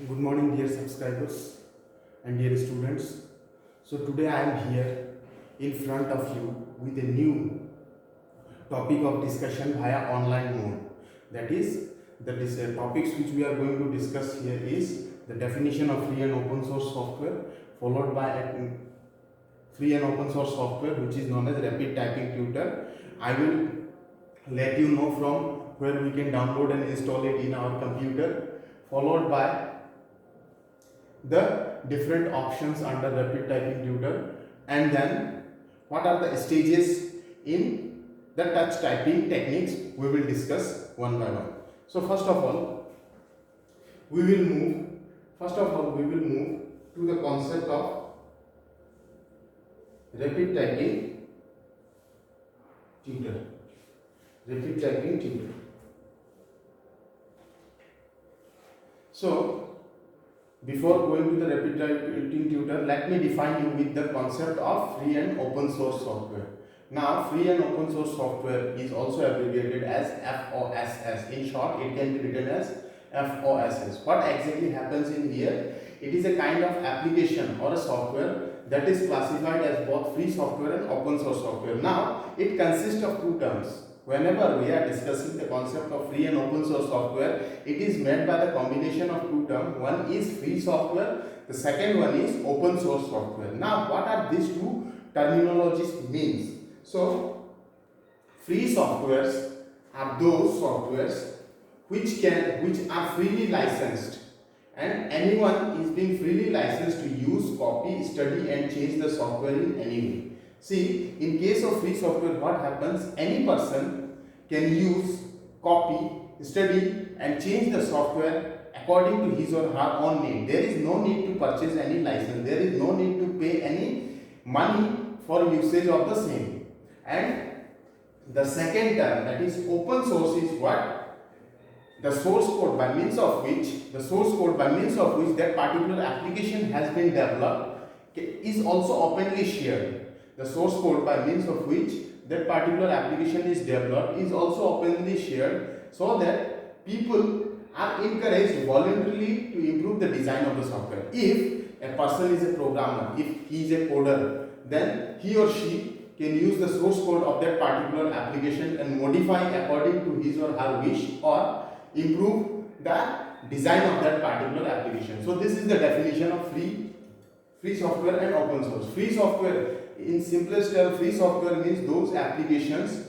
Good morning, dear subscribers and dear students. So, today I am here in front of you with a new topic of discussion via online mode. That is, the topics which we are going to discuss here is the definition of free and open source software, followed by a free and open source software which is known as Rapid Typing Tutor. I will let you know from where we can download and install it in our computer, followed by the different options under Rapid Typing Tutor, and then what are the stages in the touch typing techniques we will discuss one by one. So first of all we will move to the concept of Rapid Typing Tutor. Rapid Typing Tutor. So before going to the Rapid Typing Tutor, let me define you with the concept of free and open source software. Now, free and open source software is also abbreviated as FOSS. In short, it can be written as FOSS. What exactly happens in here? It is a kind of application or a software that is classified as both free software and open source software. Now, it consists of two terms. Whenever we are discussing the concept of free and open source software, it is made by the combination of two terms. One is free software, the second one is open source software. Now, what are these two terminologies means? So, free softwares are those softwares which are freely licensed, and anyone is being freely licensed to use, copy, study and change the software in any way. See, in case of free software, what happens? Any person can use, copy, study and change the software according to his or her own need. There is no need to purchase any license. There is no need to pay any money for usage of the same. And the second term, that is open source, is what? The source code by means of which that particular application has been developed is also openly shared. The source code by means of which that particular application is developed is also openly shared, so that people are encouraged voluntarily to improve the design of the software. If a person is a programmer, if he is a coder, then he or she can use the source code of that particular application and modify according to his or her wish, or improve the design of that particular application. So this is the definition of free software and open source. Free software, in simplest term, free software means those applications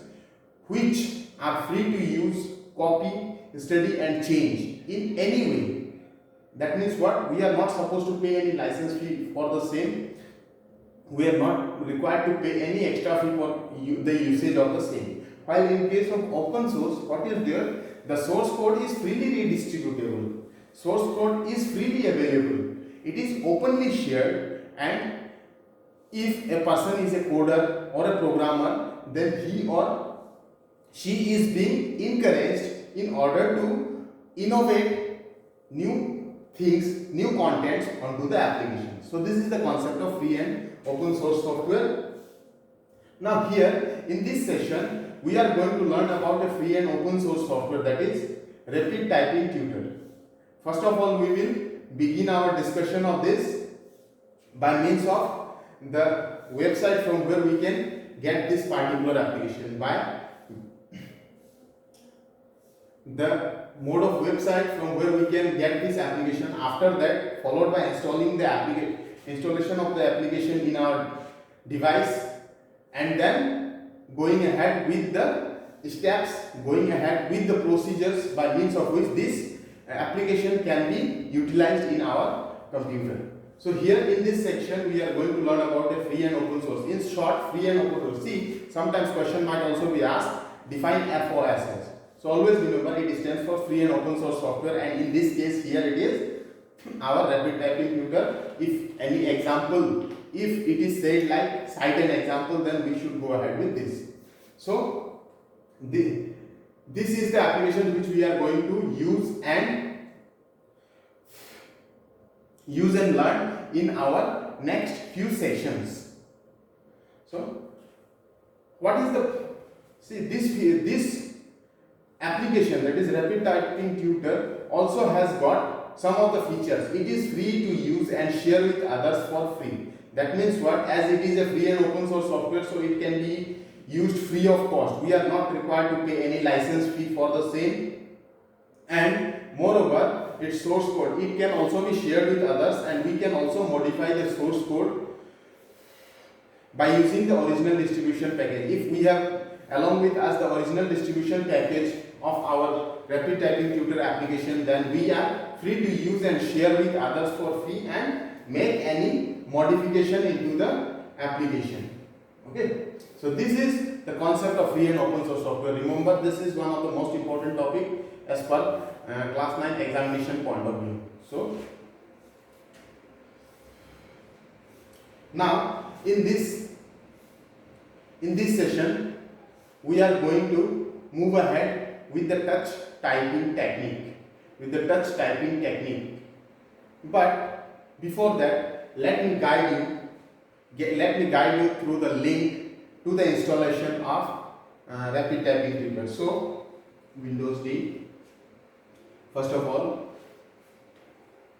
which are free to use, copy, study and change in any way. That means what? We are not supposed to pay any license fee for the same. We are not required to pay any extra fee for the usage of the same. While in case of open source, what is there? The source code is freely redistributable. Source code is freely available. It is openly shared, and if a person is a coder or a programmer, then he or she is being encouraged in order to innovate new things, new contents onto the application. So this is the concept of free and open source software. Now here in this session we are going to learn about a free and open source software, that is Rapid Typing Tutor. First of all, we will begin our discussion of this by means of the website from where we can get this particular application, by the mode of website from where we can get this application. After that, followed by installing the installation of the application in our device, and then going ahead with the steps, going ahead with the procedures by means of which this application can be utilized in our computer. So here in this section we are going to learn about a free and open source. In short, free and open source. See, sometimes question might also be asked, define FOSS. So always remember, it stands for free and open source software, and in this case here it is our Rapid Typing Tutor. If any example, if it is said like cite an example, then we should go ahead with this. So this is the application which we are going to use and learn in our next few sessions. So what is this application, that is Rapid Typing Tutor, also has got some of the features. It is free to use and share with others for free. That means what? As it is a free and open source software, so it can be used free of cost. We are not required to pay any license fee for the same. And moreover, its source code, it can also be shared with others, and we can also modify the source code by using the original distribution package. If we have along with us the original distribution package of our Rapid Typing Tutor application, then we are free to use and share with others for free and make any modification into the application. Okay, so this is the concept of free and open source software. Remember, this is one of the most important topic as per class 9 examination point of view. So now in this session we are going to move ahead with the touch typing technique. But before that, let me guide you through the link to the installation of Rapid Typing Tutor. So Windows D. First of all,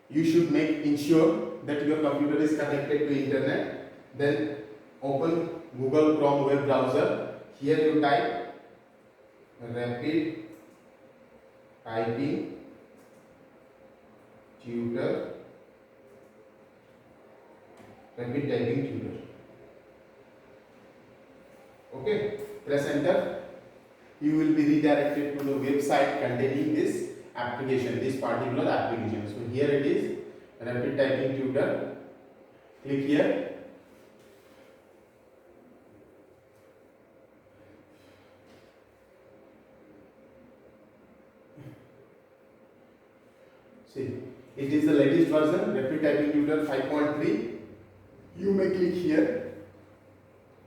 you should ensure that your computer is connected to internet. Then open Google Chrome web browser. Here you type Rapid Typing Tutor. Rapid Typing Tutor. Okay, press enter. You will be redirected to the website containing this application, this particular application. So here it is, Rapid Typing Tutor. Click here. See, it is the latest version, Rapid Typing Tutor 5.3. You may click here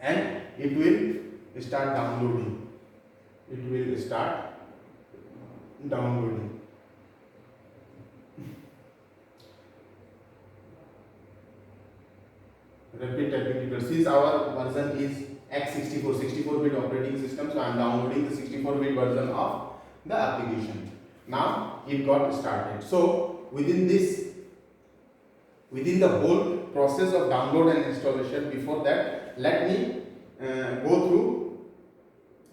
and it will start downloading. Rapid Typing Tutor. Since our version is x64, 64-bit operating system, so I am downloading the 64-bit version of the application. Now it got started. So within the whole process of download and installation, before that, let me go through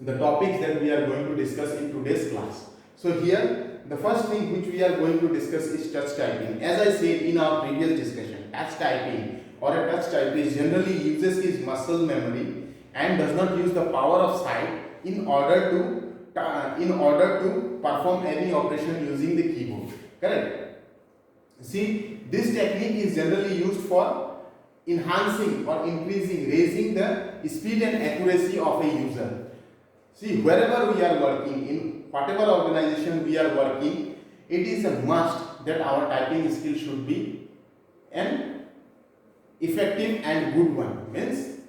the topics that we are going to discuss in today's class. So here, the first thing which we are going to discuss is touch typing. As I said in our previous discussion, touch typing or a touch typist generally uses his muscle memory and does not use the power of sight in order to perform any operation using the keyboard. Correct? See, this technique is generally used for enhancing or raising the speed and accuracy of a user. See, wherever we are working, in whatever organization we are working, it is a must that our typing skill should be an effective and good one. Means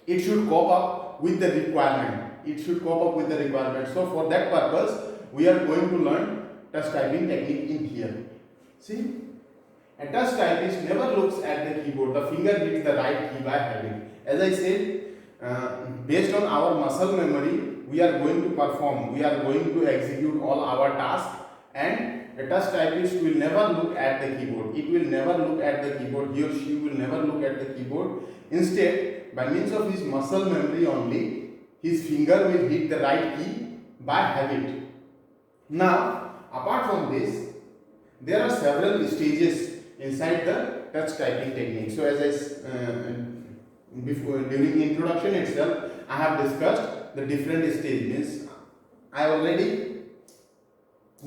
it should cope up with the requirement. So for that purpose, we are going to learn touch typing technique in here. See, a touch typist never looks at the keyboard. The finger hits the right key by habit. As I said, based on our muscle memory, we are going to execute all our tasks, and a touch typist will never look at the keyboard. He or she will never look at the keyboard. Instead, by means of his muscle memory only, his finger will hit the right key by habit. Now, apart from this, there are several stages inside the touch typing technique. So as during the introduction itself, I have discussed the different stages. I have already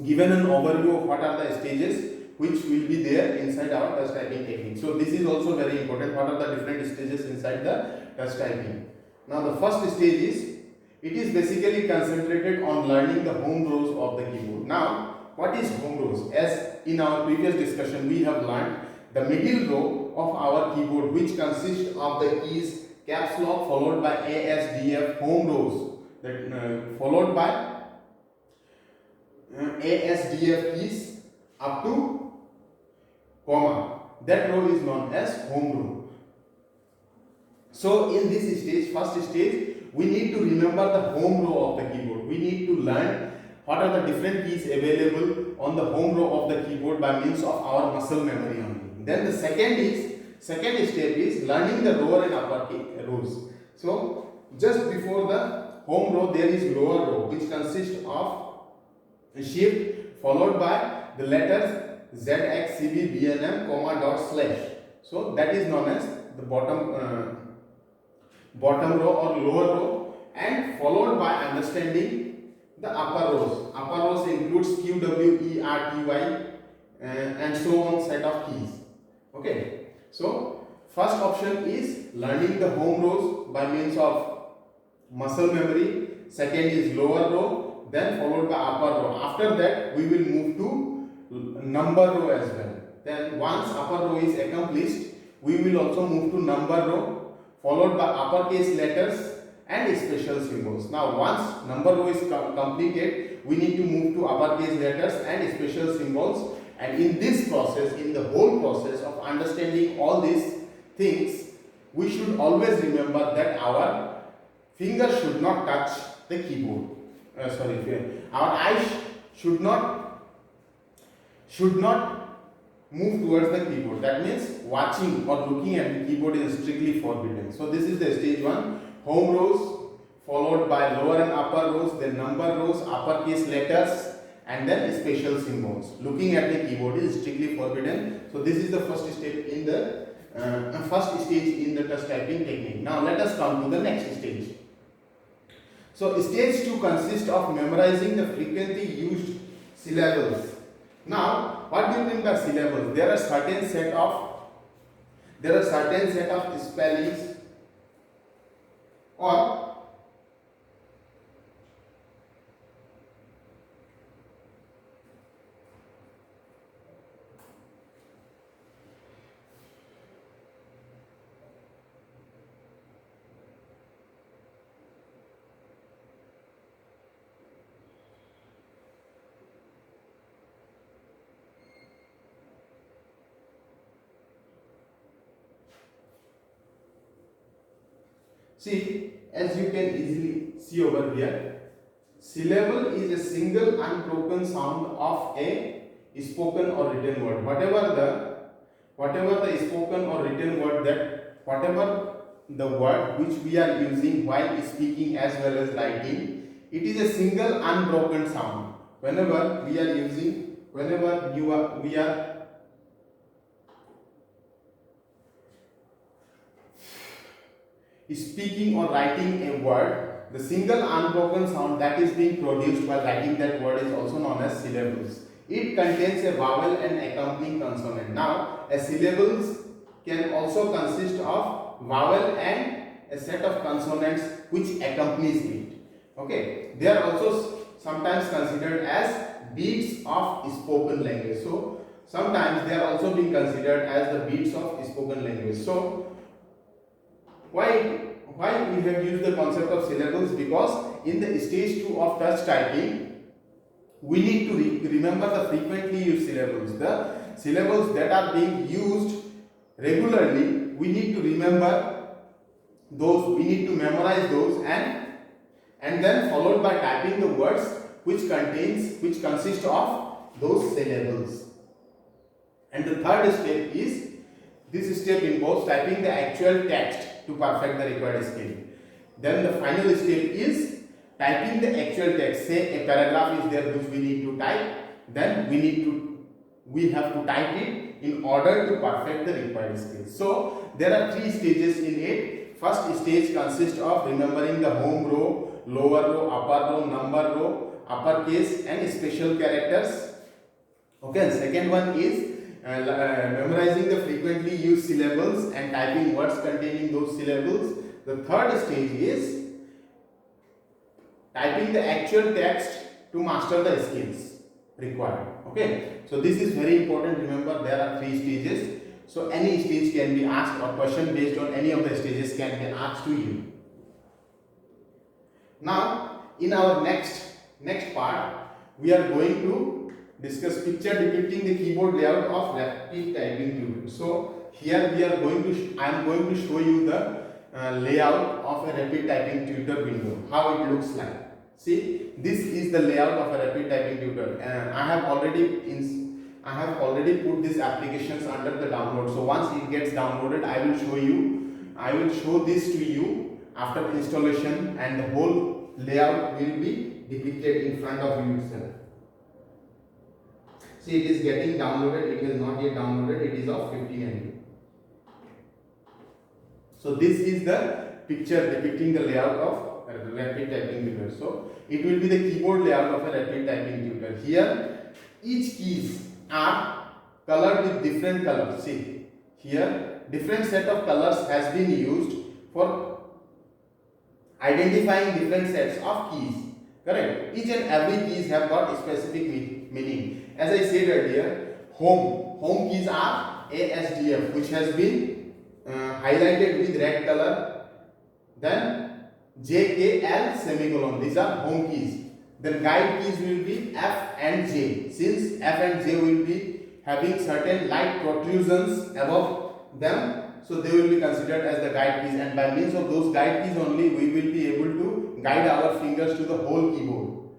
given an overview of what are the stages which will be there inside our touch typing technique. So this is also very important. What are the different stages inside the touch typing? Now the first stage is, it is basically concentrated on learning the home rows of the keyboard. Now, what is home rows? As in our previous discussion, we have learned the middle row of our keyboard, which consists of the keys caps lock followed by ASDF home rows, followed by ASDF keys up to comma. That row is known as home row. So in this stage, first stage, we need to remember the home row of the keyboard. We need to learn what are the different keys available on the home row of the keyboard by means of our muscle memory only. Then the second step is learning the lower and upper key rows. So just before the home row there is lower row, which consists of shift followed by the letters Z, X, C, B, B, N, M, comma, dot, slash. So that is known as the bottom row or lower row, and followed by understanding the upper rows. Upper rows includes Q, W, E, R, T, Y, and so on set of keys. Okay. So first option is learning the home rows by means of muscle memory. Second is lower row, then followed by upper row. After that we will move to number row as well. Then once upper row is accomplished, we will also move to number row, followed by uppercase letters and special symbols. Now once number row is completed, we need to move to uppercase letters and special symbols. And in this process, in the whole process of understanding all these things, we should always remember that our fingers should not touch the keyboard. Our eyes should not move towards the keyboard. That means watching or looking at the keyboard is strictly forbidden. So this is the stage 1, home rows, followed by lower and upper rows, then number rows, uppercase letters, and then special symbols. Looking at the keyboard is strictly forbidden. So this is the first step in the first stage in the touch typing technique. Now let us come to the next stage. So stage 2 consists of memorizing the frequently used syllables. Now, what do you mean by syllables? There are certain set of spellings or see, as you can easily see over here, syllable is a single unbroken sound of a spoken or written word. Whatever the spoken or written word, that whatever the word which we are using while speaking as well as writing, it is a single unbroken sound. Whenever we are speaking or writing a word, the single unbroken sound that is being produced while writing that word is also known as syllables. It contains a vowel and accompanying consonant. Now, a syllables can also consist of vowel and a set of consonants which accompanies it. Okay, they are also sometimes considered as beats of spoken language. So, sometimes they are also being considered as the beats of spoken language. So, why we have used the concept of syllables? Because in the stage 2 of touch typing, we need to remember the frequently used syllables. The syllables that are being used regularly, we need to remember those, we need to memorize those, and then followed by typing the words which consist of those syllables. And the third step is, this step involves typing the actual text to perfect the required skill. Then the final step is typing the actual text. Say a paragraph is there which we need to type, then we have to type it in order to perfect the required skill. So there are 3 stages in it. First stage consists of remembering the home row, lower row, upper row, number row, uppercase and special characters. Okay, second one is memorizing the frequently used syllables and typing words containing those syllables. The third stage is typing the actual text to master the skills required. Okay, so this is very important. Remember, there are 3 stages. So any stage can be asked, or question based on any of the stages can be asked to you. Now, in our next part, we are going to discuss picture depicting the keyboard layout of rapid typing tutor. So here I am going to show you the layout of a rapid typing tutor window, how it looks like. See, this is the layout of a rapid typing tutor. I have already put these applications under the download. So once it gets downloaded, I will show you. I will show this to you after installation, and the whole layout will be depicted in front of you itself. See, it is getting downloaded. It is not yet downloaded. It is of 15 MB. So this is the picture depicting the layout of rapid typing tutor. So it will be the keyboard layout of a rapid typing tutor. Here each keys are colored with different colors. See, here different set of colors has been used for identifying different sets of keys. Correct? Each and every keys have got a specific meaning. As I said earlier, home keys are ASDF, which has been highlighted with red color. Then JKL semicolon, these are home keys. Then guide keys will be F and J. Since F and J will be having certain light protrusions above them, so they will be considered as the guide keys, and by means of those guide keys only we will be able to guide our fingers to the whole keyboard.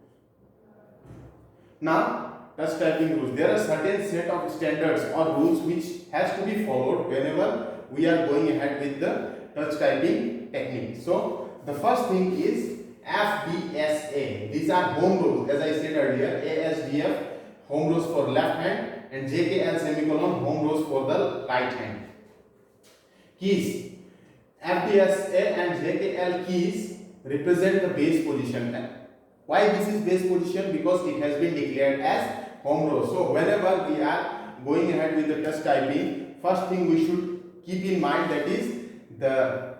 Now, touch typing rules. There are certain set of standards or rules which has to be followed whenever we are going ahead with the touch typing technique. So the first thing is FBSA. These are home rules. As I said earlier, ASDF home rules for left hand and JKL semicolon home rules for the right hand. Keys. FBSA and JKL keys represent the base position. Why this is base position? Because it has been declared as home row. So whenever we are going ahead with the touch typing, first thing we should keep in mind, that is the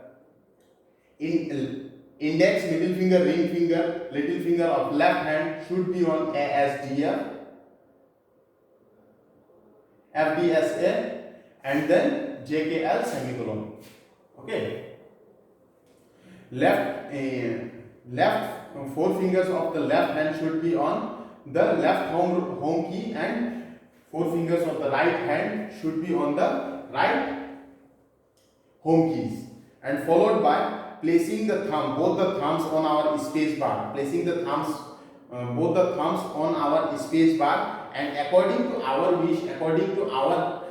index, middle finger, ring finger, little finger of left hand should be on ASDF, FBSA, and then JKL semicolon. Okay. Left four fingers of the left hand should be on the left home key, and four fingers of the right hand should be on the right home keys, and followed by placing the thumb, both the thumbs on our space bar, placing the thumbs, both the thumbs on our space bar, and according to our wish, according to our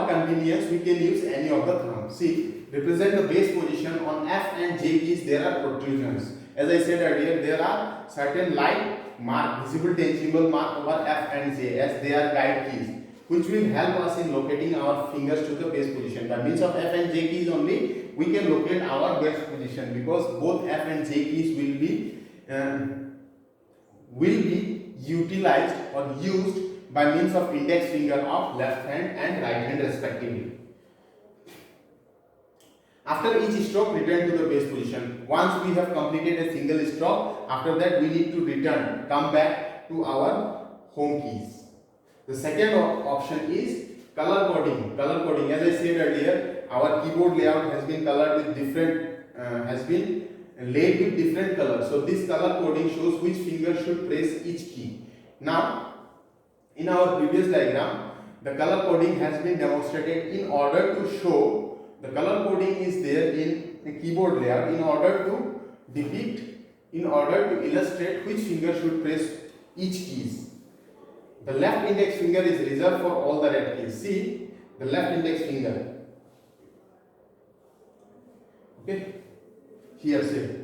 convenience, we can use any of the thumbs. See, represent the base position. On F and J keys there are protrusions. As I said earlier, there are certain light mark, visible tangible mark over F and J, as they are guide keys, which will help us in locating our fingers to the base position. By means of F and J keys only we can locate our base position, because both F and J keys will be utilized or used by means of index finger of left hand and right hand respectively. After each stroke, return to the base position. Once we have completed a single stroke, after that we need to come back to our home keys. The second option is color coding. Color coding, as I said earlier, our keyboard layout has been colored with laid with different colors. So this color coding shows which finger should press each key. Now, in our previous diagram, the color coding has been demonstrated in order to show. The color coding is there in the keyboard layout in order to illustrate which finger should press each keys. The left index finger is reserved for all the red keys. See, the left index finger. Okay, here say.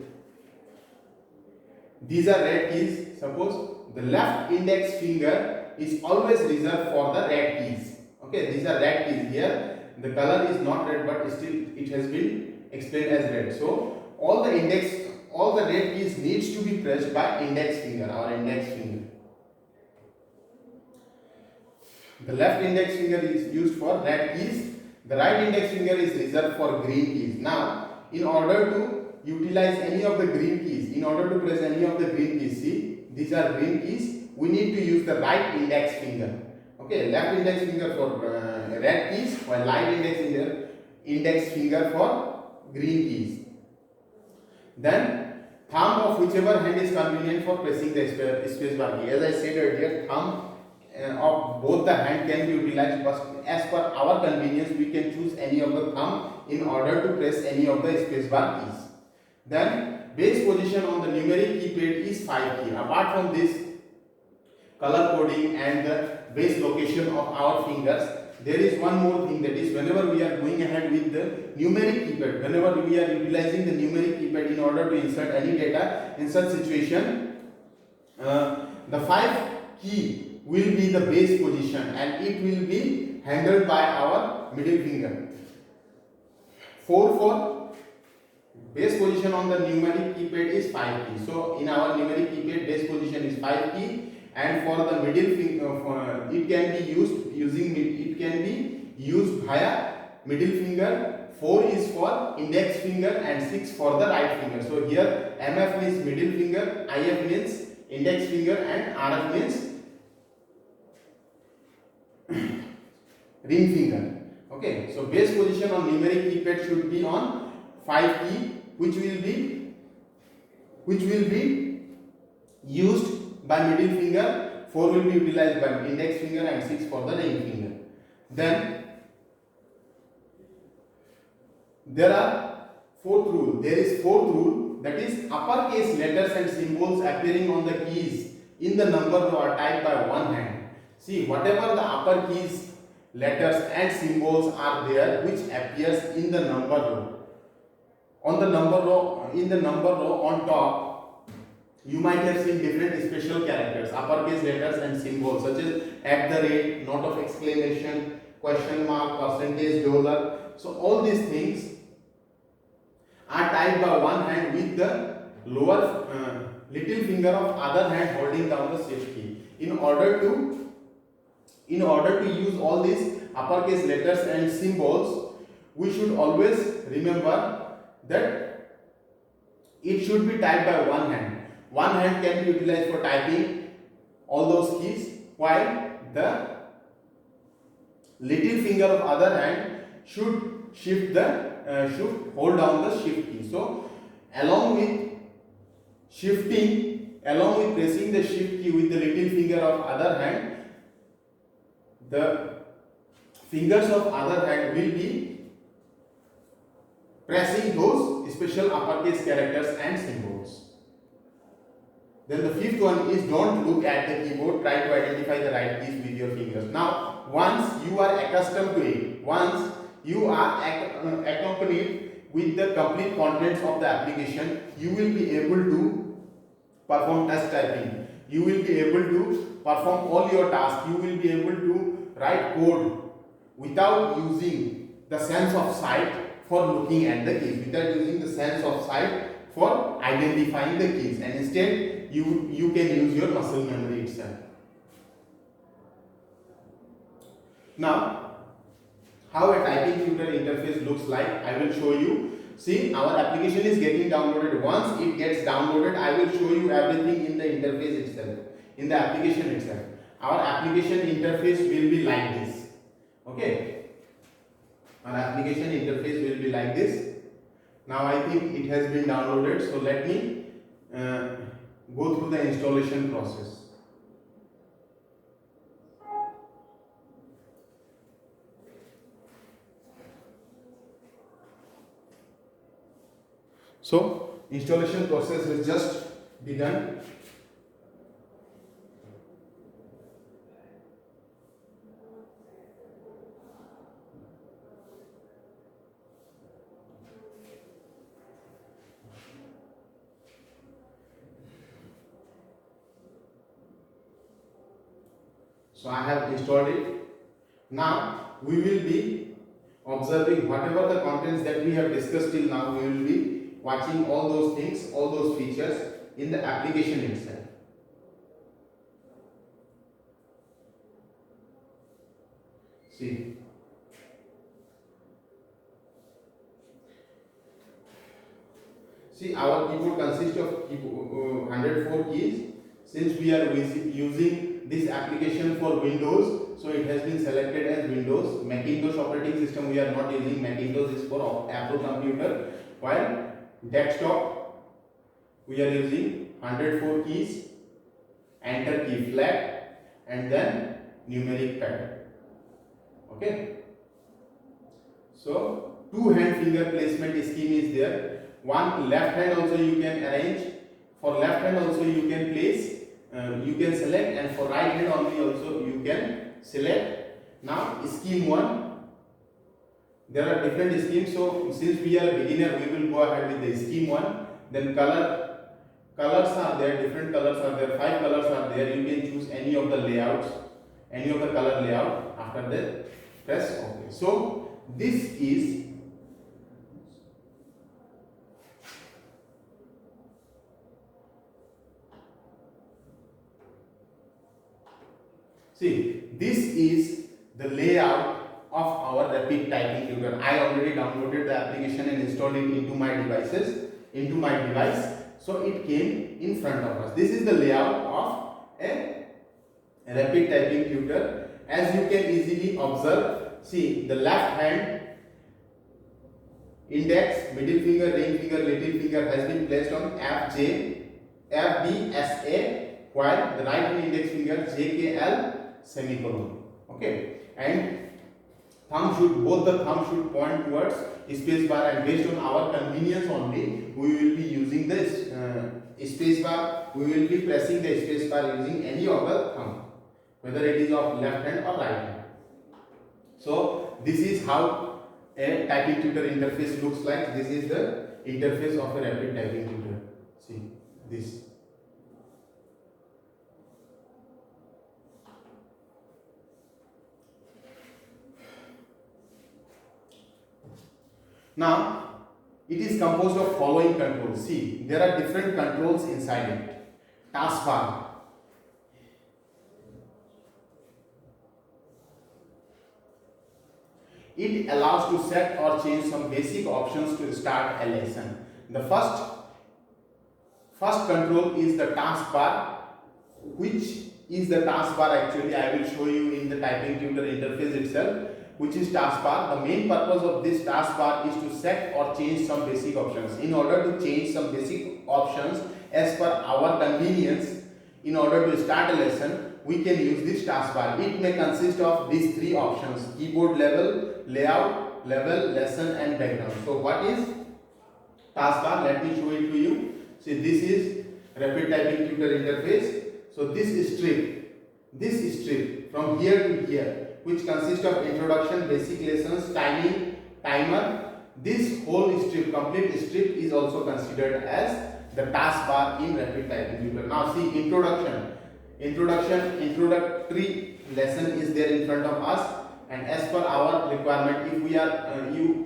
These are red keys. Suppose the left index finger is always reserved for the red keys. Okay, these are red keys here. The color is not red, but still it has been explained as red. So all the red keys needs to be pressed by index finger, our index finger. The left index finger is used for red keys. The right index finger is reserved for green keys. Now, in order to utilize any of the green keys, in order to press any of the green keys, see, these are green keys, we need to use the right index finger. Okay, left index finger for red keys, while right index finger for green keys. Then thumb of whichever hand is convenient for pressing the space bar key. As I said earlier, thumb of both the hand can be utilized, but as per our convenience we can choose any of the thumb in order to press any of the space bar keys. Then base position on the numeric keypad is 5 key. Apart from this color coding and the base location of our fingers, there is one more thing, that is whenever we are going ahead with the numeric keypad, whenever we are utilizing the numeric keypad in order to insert any data in such situation, the 5 key will be the base position and it will be handled by our middle finger. 4 for base position on the numeric keypad is 5 key. So in our numeric keypad, base position is 5 key, and for the middle finger, it can be used via middle finger. 4 is for index finger and 6 for the right finger. So here MF means middle finger, IF means index finger, and RF means ring finger. Okay, so base position on numeric keypad should be on 5 key, which will be used by middle finger, 4 will be utilized by index finger, and 6 for the ring finger. Then there are fourth rule. There is fourth rule, that is uppercase letters and symbols appearing on the keys in the number row are typed by one hand. See, whatever the uppercase letters and symbols are there which appears in the number row, on the number row, in the number row on top, you might have seen different special characters, uppercase letters and symbols such as @ note of exclamation, question mark, percentage, dollar. So all these things are typed by one hand with the lower little finger of other hand holding down the shift key. In order to use all these uppercase letters and symbols, we should always remember that it should be typed by one hand. One hand can be utilized for typing all those keys, while the little finger of other hand should should hold down the shift key. So along with pressing the shift key with the little finger of other hand, the fingers of other hand will be pressing those special uppercase characters and symbols. Then the fifth one is don't look at the keyboard, try to identify the right keys with your fingers. Now, once you are accustomed to it, once you are accompanied with the complete contents of the application, you will be able to perform touch typing. You will be able to perform all your tasks. You will be able to write code without using the sense of sight for looking at the keys, without using the sense of sight for identifying the keys, and instead you can use your muscle memory itself. Now, how a typing tutor interface looks like, I will show you. See, our application is getting downloaded. Once it gets downloaded, I will show you everything in the interface itself, in the application itself. Our application interface will be like this. Okay, our application interface will be like this. Now I think it has been downloaded, so let me go through the installation process. So installation process has just begun. So I have installed it. Now we will be observing whatever the contents that we have discussed till now. We will be watching all those things, all those features in the application itself. See, our keyboard consists of 104 keys. Since we are using this application for Windows, so it has been selected as Windows. Macintosh operating system we are not using. Macintosh is for Apple computer, while desktop we are using 104 keys, enter key flat, and then numeric pattern. Okay, so two hand finger placement scheme is there. one left hand also you can arrange. For left hand also you can place, you can select, and for right hand only also you can select. Now scheme 1, there are different schemes, so since we are a beginner we will go ahead with the scheme 1. Then colors are there, different colors are there, 5 colors are there. You can choose any of the layouts, any of the color layout. After that press OK. So this is the layout of our rapid typing tutor. I already downloaded the application and installed it into my device. So it came in front of us. This is the layout of a rapid typing tutor. As you can easily observe, see the left hand index, middle finger, ring finger, little finger has been placed on FBSA, while the right hand index finger JKL semicolon. Okay, and both the thumb should point towards space bar, and based on our convenience only we will be using this space bar. We will be pressing the space bar using any of the thumb, whether it is of left hand or right hand. So this is how a typing tutor interface looks like. This is the interface of a rapid typing tutor. See this. Now it is composed of following controls. See, there are different controls inside it. Taskbar. It allows to set or change some basic options to start a lesson. The first control is the taskbar, which is the taskbar actually I will show you in the typing tutor interface itself, which is taskbar. The main purpose of this taskbar is to set or change some basic options. In order to change some basic options as per our convenience, in order to start a lesson, we can use this taskbar. It may consist of these 3 options: keyboard level, layout level, lesson and background. So what is taskbar? Let me show it to you. See, this is rapid typing tutor interface. So this strip from here to here, which consists of introduction, basic lessons, timing, timer. This whole strip, complete strip, is also considered as the taskbar in rapid typing tutor. Now see, introductory lesson is there in front of us, and as per our requirement,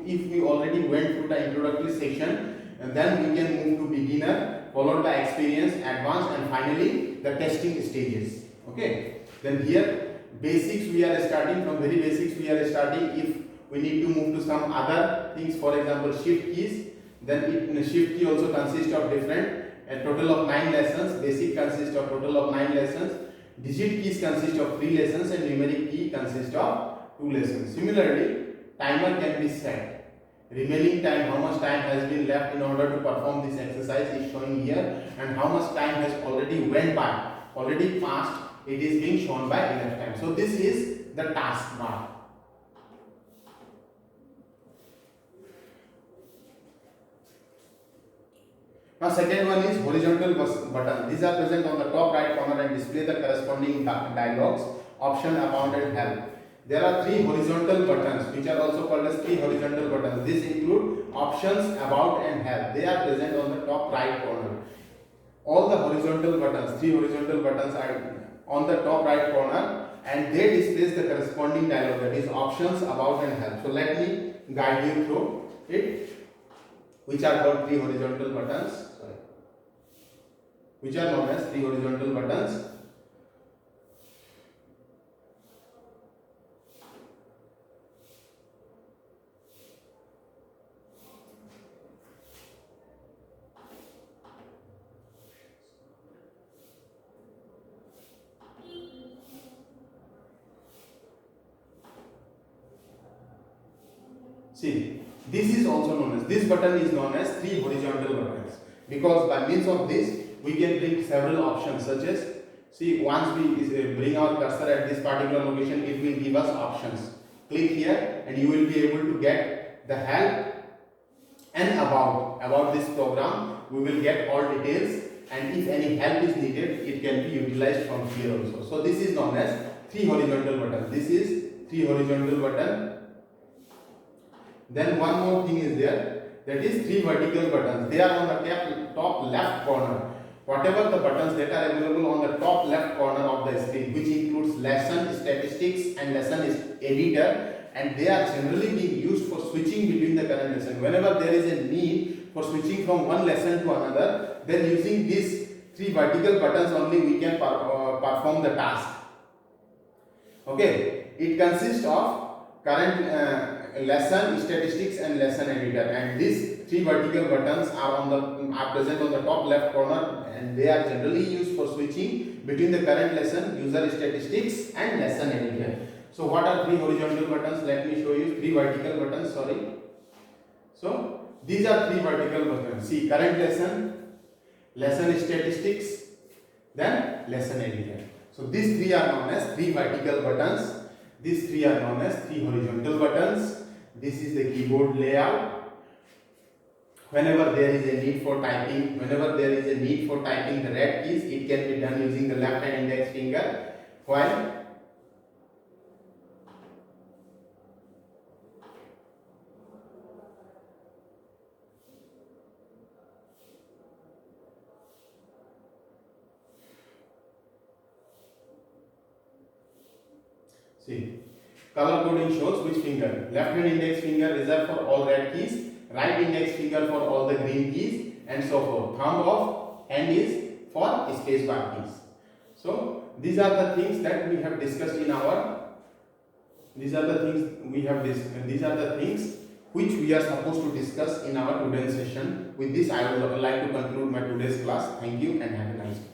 if we already went through the introductory section, and then we can move to beginner, followed by experience, advanced, and finally the testing stages. Okay, then here basics we are starting from, very basics we are starting. If we need to move to some other things, for example shift keys, then shift key also consists of a total of 9 lessons. Basic consists of total of 9 lessons. Digit keys consist of 3 lessons, and numeric key consists of 2 lessons. Similarly, timer can be set. Remaining time, how much time has been left in order to perform this exercise is showing here, and how much time has already went by, already passed, it is being shown by elapsed time. So this is the taskbar. Now second one is horizontal button. These are present on the top right corner and display the corresponding dialogues, option, about and help. There are 3 horizontal buttons which are also called as 3 horizontal buttons. These include options, about and help. They are present on the top right corner. All the horizontal buttons, 3 horizontal buttons are on the top right corner, and they displays the corresponding dialog, that is options, about and help. So let me guide you through it, which are called 3 horizontal buttons, which are known as 3 horizontal buttons. See, this is also known as, this button is known as 3 horizontal buttons, because by means of this we can bring several options, such as, see, once we bring our cursor at this particular location, it will give us options. Click here and you will be able to get the help and about about this program. We will get all details, and if any help is needed, it can be utilized from here also. So this is known as 3 horizontal button. This is 3 horizontal button. Then one more thing is there, that is 3 vertical buttons. They are on the top left corner. Whatever the buttons that are available on the top left corner of the screen, which includes lesson statistics and lesson editor, and they are generally being used for switching between the current lesson. Whenever there is a need for switching from one lesson to another, then using these 3 vertical buttons only we can perform the task. Okay, it consists of current lesson statistics and lesson editor, and these 3 vertical buttons are present on the top left corner, and they are generally used for switching between the current lesson, user statistics and lesson editor. So what are 3 horizontal buttons? Let me show you 3 vertical buttons. Sorry. So these are 3 vertical buttons. See, current lesson, lesson statistics, then lesson editor. So these 3 are known as 3 vertical buttons. These 3 are known as 3 horizontal buttons. This is the keyboard layout. Whenever there is a need for typing, the red keys, it can be done using the left hand index finger. While see, color coding shows which finger. Left hand index finger reserved for all red keys, right index finger for all the green keys, and so forth. Thumb of hand is for space bar keys. So these are the things that we have discussed in our. These are the things which we are supposed to discuss in our today's session. With this, I would like to conclude my today's class. Thank you and have a nice day.